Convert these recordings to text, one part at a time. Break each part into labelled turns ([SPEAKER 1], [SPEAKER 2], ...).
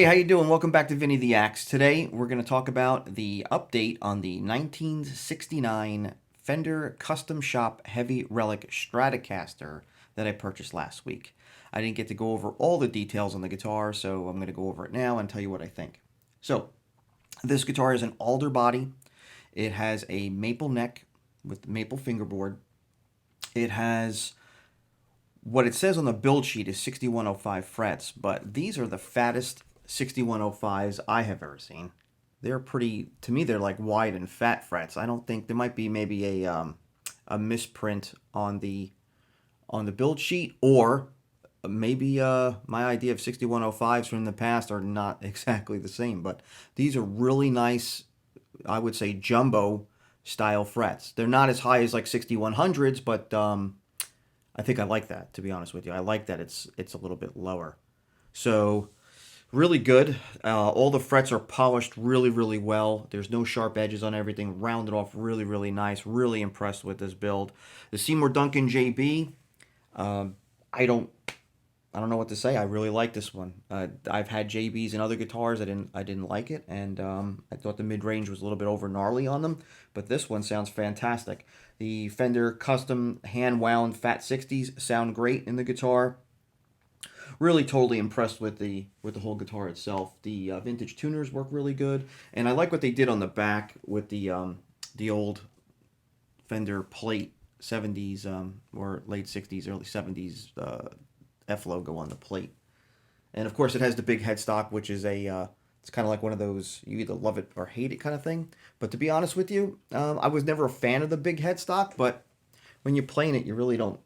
[SPEAKER 1] Hey, how you doing? Welcome back to Vinny the Axe. Today we're going to talk about the update on the 1969 Fender Custom Shop Heavy Relic Stratocaster that I purchased last week. I didn't get to go over all the details on the guitar, so I'm going to go over it now and tell you what I think. So, this guitar is an alder body. It has a maple neck with maple fingerboard. It has what it says on the build sheet is 6105 frets, but these are the fattest 6105s I have ever seen. They're pretty, to me, they're like wide and fat frets. I don't think there might be maybe a misprint on the build sheet, or maybe my idea of 6105s from the past are not exactly the same. But these are really nice, I would say, jumbo style frets. They're not as high as like 6100s, but I think I like that, to be honest with you. I like that it's a little bit lower. So really good. All the frets are polished really, really well. There's no sharp edges on everything. Rounded off really, really nice. Really impressed with this build. The Seymour Duncan JB. I don't I don't know what to say. I really like this one. I've had JBs and other guitars. I didn't like it, and I thought the mid range was a little bit over gnarly on them. But this one sounds fantastic. The Fender custom hand wound Fat 60s sound great in the guitar. Really totally impressed with the whole guitar itself. The vintage tuners work really good, and I like what they did on the back with the old Fender plate 70s or late 60s, early 70s F logo on the plate. And of course, it has the big headstock, which is it's kind of like one of those you either love it or hate it kind of thing. But to be honest with you, I was never a fan of the big headstock, but when you're playing it, you really don't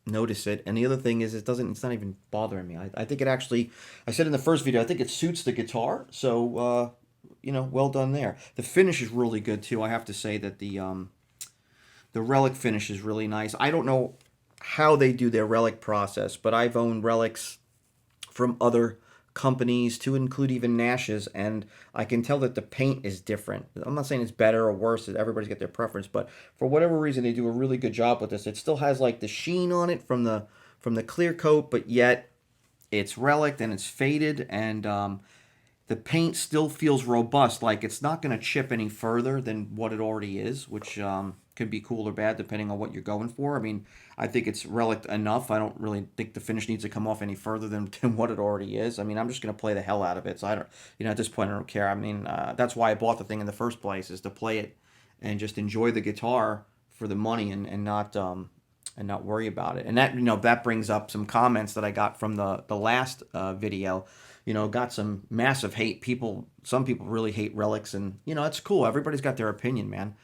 [SPEAKER 1] notice it. And the other thing is, it's not even bothering me. I think it actually, I said in the first video, I think it suits the guitar. So, well done there. The finish is really good too. I have to say that the Relic finish is really nice. I don't know how they do their Relic process, but I've owned Relics from other companies to include even Nash's, and I can tell that the paint is different. I'm not saying it's better or worse, everybody's got their preference, but for whatever reason they do a really good job with this. It still has like the sheen on it from the clear coat, but yet it's Relic and it's faded, and the paint still feels robust. Like it's not going to chip any further than what it already is, which could be cool or bad depending on what you're going for. I mean, I think it's Relic enough. I don't really think the finish needs to come off any further than what it already is. I mean, I'm just going to play the hell out of it. So I don't, at this point, I don't care. I mean, that's why I bought the thing in the first place, is to play it and just enjoy the guitar for the money, and not worry about it. And that that brings up some comments that I got from the last video. Got some massive hate. Some people really hate Relics, and that's cool. Everybody's got their opinion, man.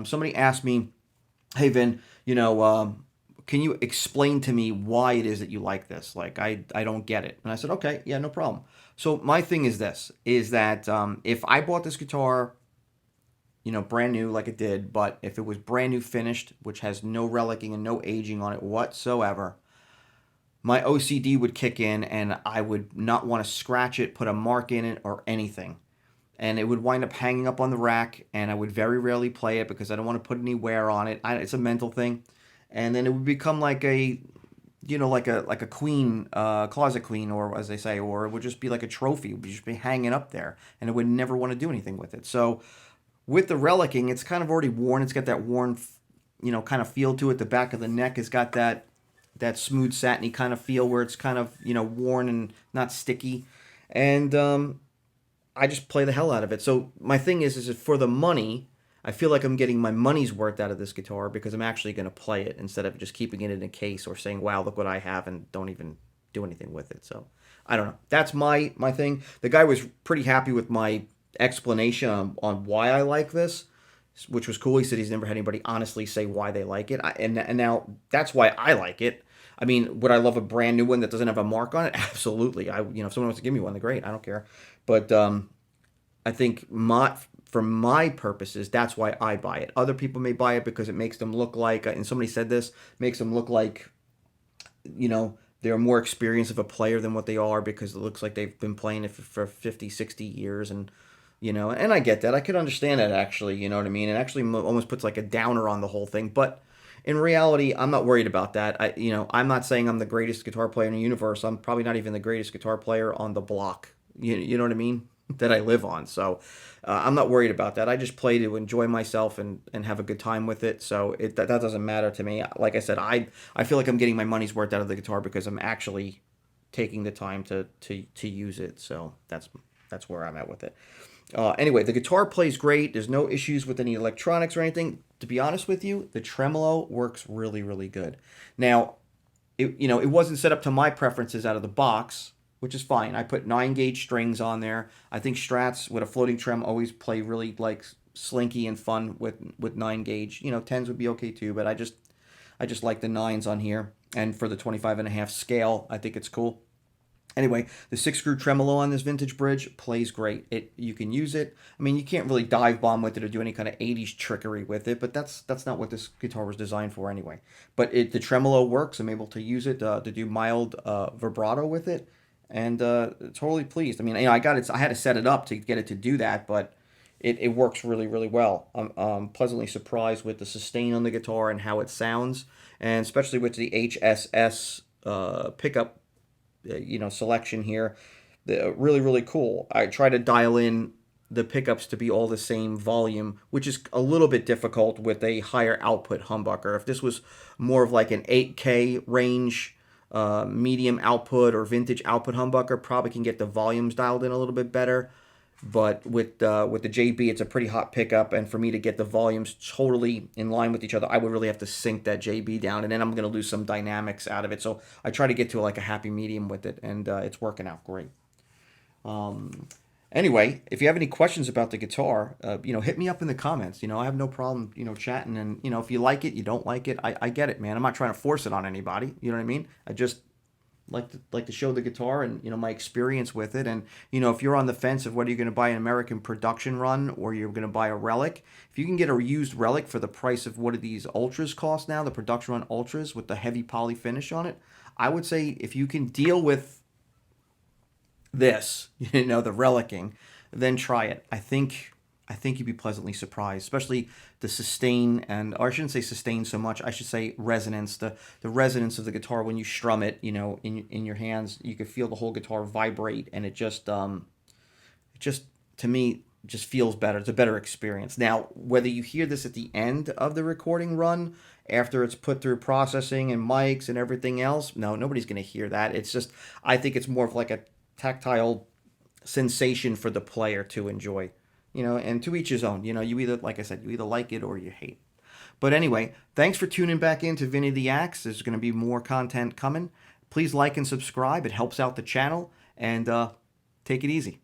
[SPEAKER 1] Somebody asked me, "Hey Vin, can you explain to me why it is that you like this? Like, I don't get it." And I said, "Okay, yeah, no problem." So my thing is this: is that if I bought this guitar, brand new like it did, but if it was brand new finished, which has no relicking and no aging on it whatsoever, my OCD would kick in, and I would not want to scratch it, put a mark in it, or anything. And it would wind up hanging up on the rack, and I would very rarely play it because I don't want to put any wear on it. It's a mental thing. And then it would become like like a queen, closet queen, or as they say, or it would just be like a trophy. It would just be hanging up there, and I would never want to do anything with it. So with the relicking, it's kind of already worn. It's got that worn, kind of feel to it. The back of the neck has got that smooth satiny kind of feel where it's kind of worn and not sticky, and I just play the hell out of it. So my thing is that for the money, I feel like I'm getting my money's worth out of this guitar because I'm actually going to play it instead of just keeping it in a case or saying, "Wow, look what I have," and don't even do anything with it. So I don't know. That's my thing. The guy was pretty happy with my explanation on why I like this, which was cool. He said he's never had anybody honestly say why they like it, and now that's why I like it. I mean, would I love a brand new one that doesn't have a mark on it? Absolutely. If someone wants to give me one, then great. I don't care. But I think for my purposes, that's why I buy it. Other people may buy it because it makes them look like, and somebody said this, makes them look like, they're more experienced of a player than what they are because it looks like they've been playing it for 50, 60 years. And I get that. I could understand that, actually, you know what I mean? It actually almost puts like a downer on the whole thing. But in reality, I'm not worried about that. I'm not saying I'm the greatest guitar player in the universe. I'm probably not even the greatest guitar player on the block. you know what I mean, that I live on. So I'm not worried about that. I just play to enjoy myself and have a good time with it. So that doesn't matter to me. Like I said, I feel like I'm getting my money's worth out of the guitar because I'm actually taking the time to use it. So that's where I'm at with it. Anyway, the guitar plays great. There's no issues with any electronics or anything. To be honest with you, the tremolo works really, really good. Now, it wasn't set up to my preferences out of the box, which is fine. I put 9 gauge strings on there. I think Strats with a floating trem always play really like slinky and fun with 9 gauge. Tens would be okay too, but I just like the nines on here. And for the 25.5 scale, I think it's cool. Anyway, the 6 screw tremolo on this vintage bridge plays great. You can use it. I mean, you can't really dive bomb with it or do any kind of 80s trickery with it, but that's not what this guitar was designed for anyway. But the tremolo works. I'm able to use it to do mild vibrato with it, and totally pleased. I mean, I got it. I had to set it up to get it to do that, but it works really, really well. I'm pleasantly surprised with the sustain on the guitar and how it sounds, and especially with the HSS pickup selection here. Really, really cool. I try to dial in the pickups to be all the same volume, which is a little bit difficult with a higher output humbucker. If this was more of like an 8K range, medium output or vintage output humbucker, probably can get the volumes dialed in a little bit better. But with the JB, it's a pretty hot pickup, and for me to get the volumes totally in line with each other, I would really have to sync that JB down, and then I'm going to lose some dynamics out of it. So I try to get to like a happy medium with it, and it's working out great. Anyway, if you have any questions about the guitar, hit me up in the comments. I have no problem, chatting, and if you like it, you don't like it, I get it, man. I'm not trying to force it on anybody. You know what I mean? I just like to show the guitar and my experience with it. And if you're on the fence of whether you're going to buy an American production run or you're going to buy a Relic, if you can get a used Relic for the price of what these Ultras cost now, the production run Ultras with the heavy poly finish on it, I would say if you can deal with this, the relicking, then try it. I think you'd be pleasantly surprised, especially the sustain or I shouldn't say sustain so much. I should say resonance. The resonance of the guitar when you strum it, in your hands, you could feel the whole guitar vibrate, and it just to me just feels better. It's a better experience. Now, whether you hear this at the end of the recording run, after it's put through processing and mics and everything else, no, nobody's going to hear that. It's just, I think it's more of like a tactile sensation for the player to enjoy. And to each his own. You either, like I said, you either like it or you hate. But anyway, thanks for tuning back in to Vinny the Axe. There's going to be more content coming. Please like and subscribe. It helps out the channel. And take it easy.